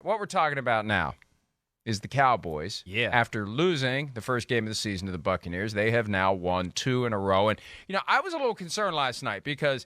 what we're talking about now is the Cowboys. Yeah. After losing the first game of the season to the Buccaneers, they have now won 2 in a row. And, I was a little concerned last night because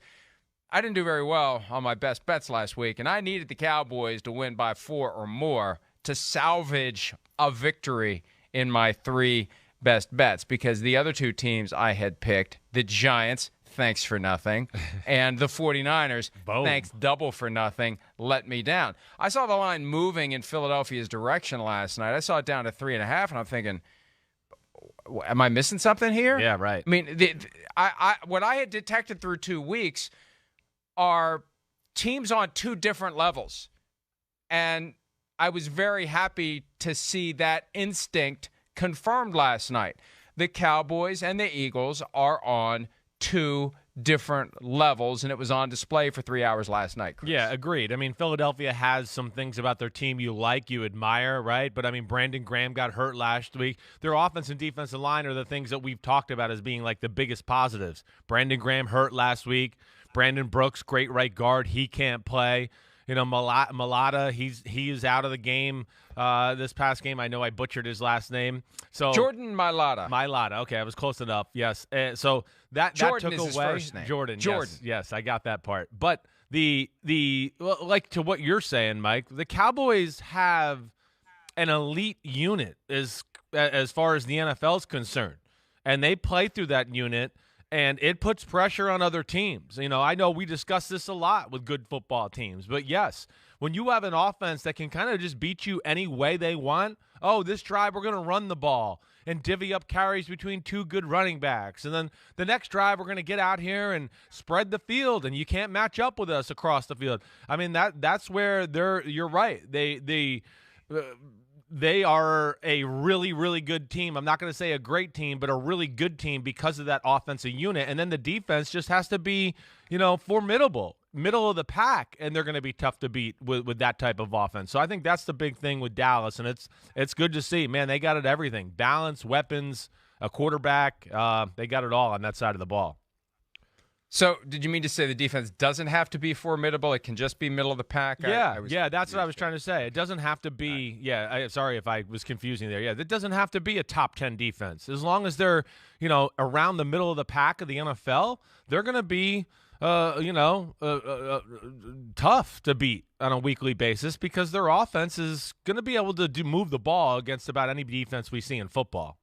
I didn't do very well on my best bets last week, and I needed the Cowboys to win by 4 or more to salvage a victory in my 3 best bets because the other 2 teams I had picked, the Giants, thanks for nothing, and the 49ers, Boom. thanks double for nothing, let me down. I saw the line moving in Philadelphia's direction last night. I saw it down to 3.5, and I'm thinking, am I missing something here? Yeah, right. I mean, what I had detected through 2 weeks are teams on 2 different levels, and I was very happy to see that instinct confirmed last night. The Cowboys and the Eagles are on 2 different levels, and it was on display for 3 hours last night, Chris. Yeah, agreed. I mean, Philadelphia has some things about their team you like, you admire, right? But, I mean, Brandon Graham got hurt last week. Their offense and defensive line are the things that we've talked about as being, like, the biggest positives. Brandon Graham hurt last week. Brandon Brooks, great right guard. He can't play. Malata, he is out of the game this past game. I know I butchered his last name. So Jordan Mailata. Mailata. Okay, I was close enough. Yes. So that Jordan took is his away first name. Jordan. Jordan. Yes, I got that part. But like to what you're saying, Mike, the Cowboys have an elite unit as far as the NFL is concerned, and they play through that unit. And it puts pressure on other teams. I know we discuss this a lot with good football teams. But, yes, when you have an offense that can kind of just beat you any way they want, this drive we're going to run the ball and divvy up carries between 2 good running backs. And then the next drive we're going to get out here and spread the field, and you can't match up with us across the field. I mean, that's where you're right. They are a really, really good team. I'm not going to say a great team, but a really good team because of that offensive unit. And then the defense just has to be, formidable, middle of the pack, and they're going to be tough to beat with that type of offense. So I think that's the big thing with Dallas, and it's good to see. Man, they got it everything. Balance, weapons, a quarterback. They got it all on that side of the ball. So, did you mean to say the defense doesn't have to be formidable? It can just be middle of the pack? Yeah, that's what I was trying to say. It doesn't have to be. Yeah, sorry if I was confusing there. Yeah, it doesn't have to be a top 10 defense. As long as they're, around the middle of the pack of the NFL, they're going to be, tough to beat on a weekly basis because their offense is going to be able to move the ball against about any defense we see in football.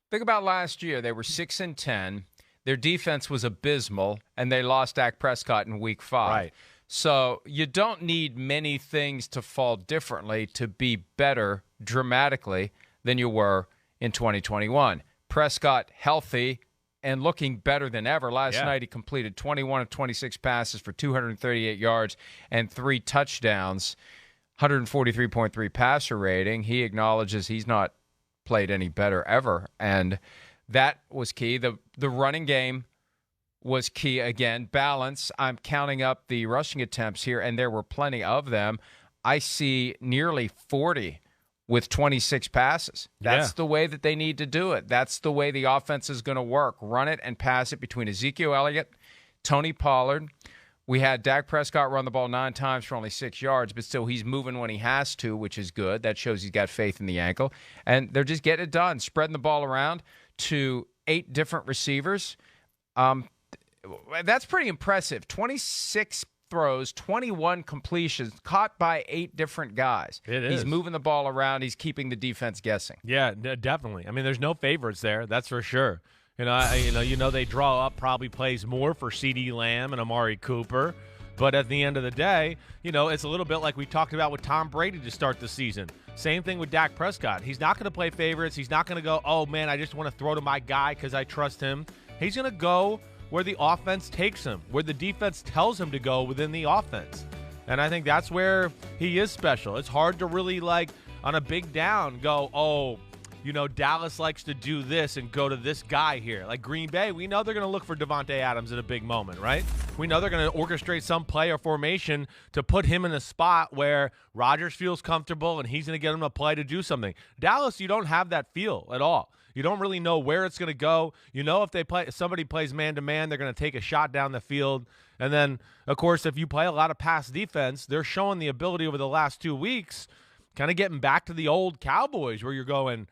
Think about last year. They were 6-10. Their defense was abysmal, and they lost Dak Prescott in Week 5. Right. So you don't need many things to fall differently to be better dramatically than you were in 2021. Prescott healthy and looking better than ever. Last night he completed 21 of 26 passes for 238 yards and 3 touchdowns, 143.3 passer rating. He acknowledges he's not played any better ever, and that was key. The running game was key again. Balance. I'm counting up the rushing attempts here, and there were plenty of them. I see nearly 40 with 26 passes. That's the way that they need to do it. That's the way the offense is going to work. Run it and pass it between Ezekiel Elliott, Tony Pollard. We had Dak Prescott run the ball 9 times for only 6 yards, but still he's moving when he has to, which is good. That shows he's got faith in the ankle. And they're just getting it done, spreading the ball around to 8 different receivers. That's pretty impressive. 26 throws, 21 completions, caught by 8 different guys. It is. He's moving the ball around. He's keeping the defense guessing. Yeah, definitely. I mean, there's no favorites there. That's for sure. They draw up probably plays more for CeeDee Lamb and Amari Cooper. But at the end of the day, it's a little bit like we talked about with Tom Brady to start the season. Same thing with Dak Prescott. He's not going to play favorites. He's not going to go, oh, man, I just want to throw to my guy because I trust him. He's going to go where the offense takes him, where the defense tells him to go within the offense. And I think that's where he is special. It's hard to really, on a big down, go, Dallas likes to do this and go to this guy here. Like Green Bay, we know they're going to look for Devontae Adams in a big moment, right? We know they're going to orchestrate some play or formation to put him in a spot where Rodgers feels comfortable and he's going to get him a play to do something. Dallas, you don't have that feel at all. You don't really know where it's going to go. If somebody plays man-to-man, they're going to take a shot down the field. And then, of course, if you play a lot of pass defense, they're showing the ability over the last 2 weeks, kind of getting back to the old Cowboys where you're going,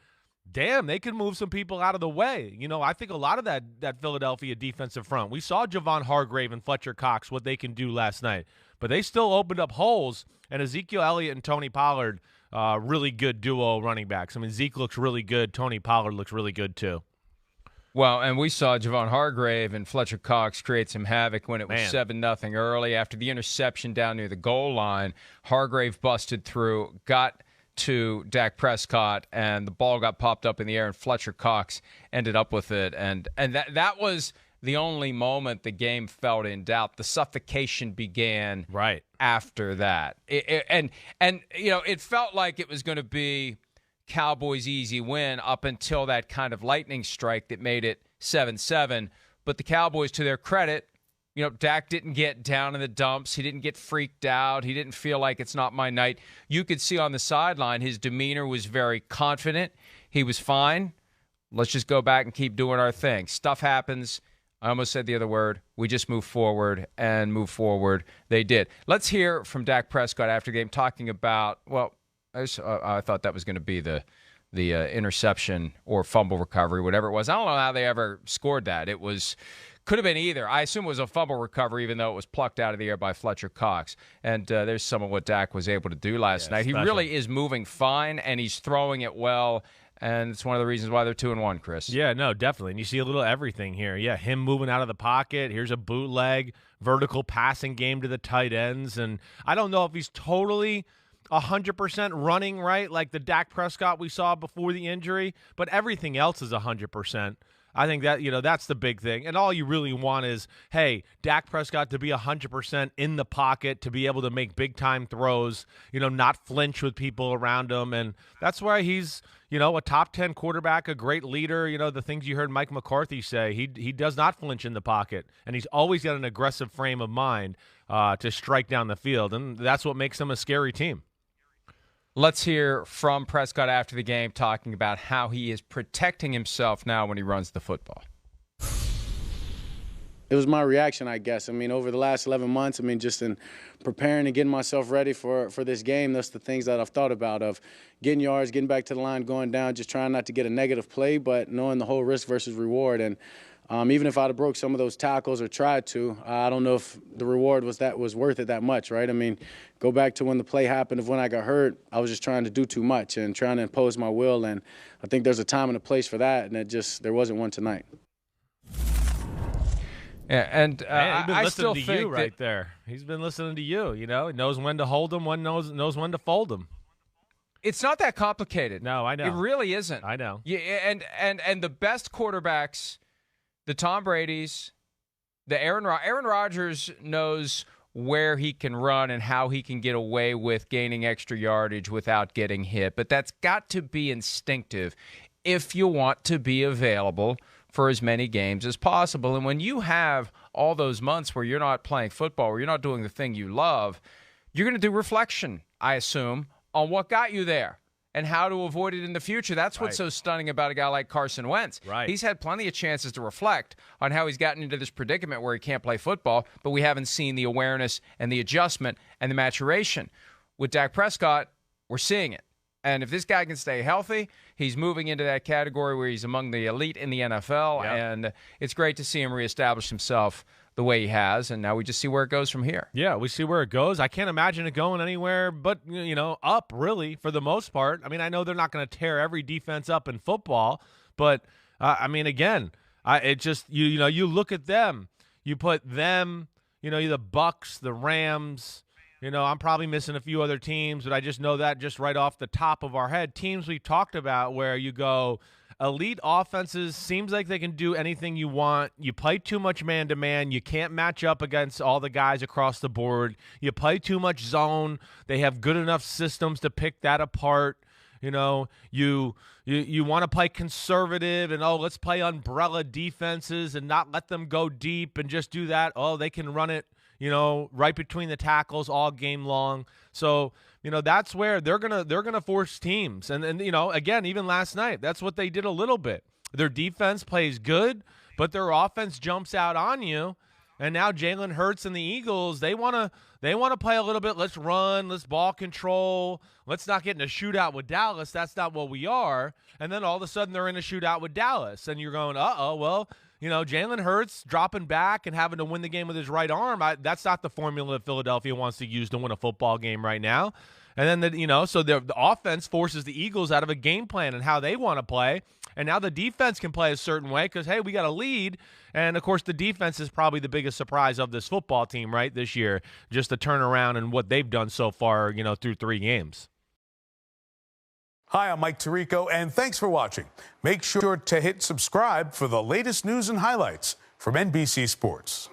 damn, they can move some people out of the way. I think a lot of that Philadelphia defensive front, we saw Javon Hargrave and Fletcher Cox, what they can do last night. But they still opened up holes, and Ezekiel Elliott and Tony Pollard, really good duo running backs. I mean, Zeke looks really good. Tony Pollard looks really good too. Well, and we saw Javon Hargrave and Fletcher Cox create some havoc when it was 7-0 early. After the interception down near the goal line, Hargrave busted through, got to Dak Prescott, and the ball got popped up in the air, and Fletcher Cox ended up with it. And that was the only moment the game felt in doubt. The suffocation began right after that. It felt like it was going to be Cowboys' easy win up until that kind of lightning strike that made it 7-7. But the Cowboys, to their credit, Dak didn't get down in the dumps. He didn't get freaked out. He didn't feel like it's not my night. You could see on the sideline his demeanor was very confident. He was fine. Let's just go back and keep doing our thing. Stuff happens. I almost said the other word. We just move forward and move forward. They did. Let's hear from Dak Prescott after the game talking about, I thought that was going to be the interception or fumble recovery, whatever it was. I don't know how they ever scored that. Could have been either. I assume it was a fumble recovery, even though it was plucked out of the air by Fletcher Cox. And there's some of what Dak was able to do last night. Special. He really is moving fine, and he's throwing it well. And it's one of the reasons why they're 2-1, Chris. Yeah, no, definitely. And you see a little everything here. Yeah, him moving out of the pocket. Here's a bootleg, vertical passing game to the tight ends. And I don't know if he's totally 100% running right like the Dak Prescott we saw before the injury, but everything else is 100%. I think that, that's the big thing. And all you really want is, hey, Dak Prescott to be 100% in the pocket, to be able to make big-time throws, not flinch with people around him. And that's why he's, a top 10 quarterback, a great leader. The things you heard Mike McCarthy say, he does not flinch in the pocket. And he's always got an aggressive frame of mind to strike down the field. And that's what makes him a scary team. Let's hear from Prescott after the game talking about how he is protecting himself now when he runs the football. It was my reaction, I guess. Over the last 11 months, just in preparing and getting myself ready for this game, that's the things that I've thought about, of getting yards, getting back to the line, going down, just trying not to get a negative play, but knowing the whole risk versus reward. And even if I'd have broke some of those tackles or tried to, I don't know if the reward was worth it that much, right? Go back to when the play happened of when I got hurt. I was just trying to do too much and trying to impose my will, and I think there's a time and a place for that, and there wasn't one tonight. Yeah, and Man, he's been I listening still to think you right there. He's been listening to you. He knows when to hold him, knows when to fold him. It's not that complicated. No, I know. It really isn't. I know. Yeah, and the best quarterbacks, the Tom Bradys, the Aaron Rodgers knows where he can run and how he can get away with gaining extra yardage without getting hit. But that's got to be instinctive if you want to be available for as many games as possible. And when you have all those months where you're not playing football, where you're not doing the thing you love, you're going to do reflection, I assume, on what got you there and how to avoid it in the future. That's what's so stunning about a guy like Carson Wentz. Right. He's had plenty of chances to reflect on how he's gotten into this predicament where he can't play football, but we haven't seen the awareness and the adjustment and the maturation. With Dak Prescott, we're seeing it. And if this guy can stay healthy, he's moving into that category where he's among the elite in the NFL, and it's great to see him reestablish himself the way he has, and now we just see where it goes from here. Yeah, we see where it goes. I can't imagine it going anywhere but, up, really, for the most part. I know they're not going to tear every defense up in football, but, again, it just, you look at them. You put them, the Bucks, the Rams. I'm probably missing a few other teams, but I just know that just right off the top of our head. Teams we've talked about where you go, elite offenses, seems like they can do anything you want. You play too much man-to-man. You can't match up against all the guys across the board. You play too much zone. They have good enough systems to pick that apart. You want to play conservative and, let's play umbrella defenses and not let them go deep and just do that. They can run it, right between the tackles all game long. So, that's where they're gonna force teams. And again, even last night, that's what they did a little bit. Their defense plays good, but their offense jumps out on you. And now Jalen Hurts and the Eagles, they want to play a little bit. Let's run, let's ball control. Let's not get in a shootout with Dallas. That's not what we are. And then all of a sudden they're in a shootout with Dallas. And you're going, well, Jalen Hurts dropping back and having to win the game with his right arm. That's not the formula that Philadelphia wants to use to win a football game right now. And then, so the offense forces the Eagles out of a game plan and how they want to play. And now the defense can play a certain way because, hey, we got a lead. And, of course, the defense is probably the biggest surprise of this football team, right, this year, just the turnaround and what they've done so far, through 3 games. Hi, I'm Mike Tirico, and thanks for watching. Make sure to hit subscribe for the latest news and highlights from NBC Sports.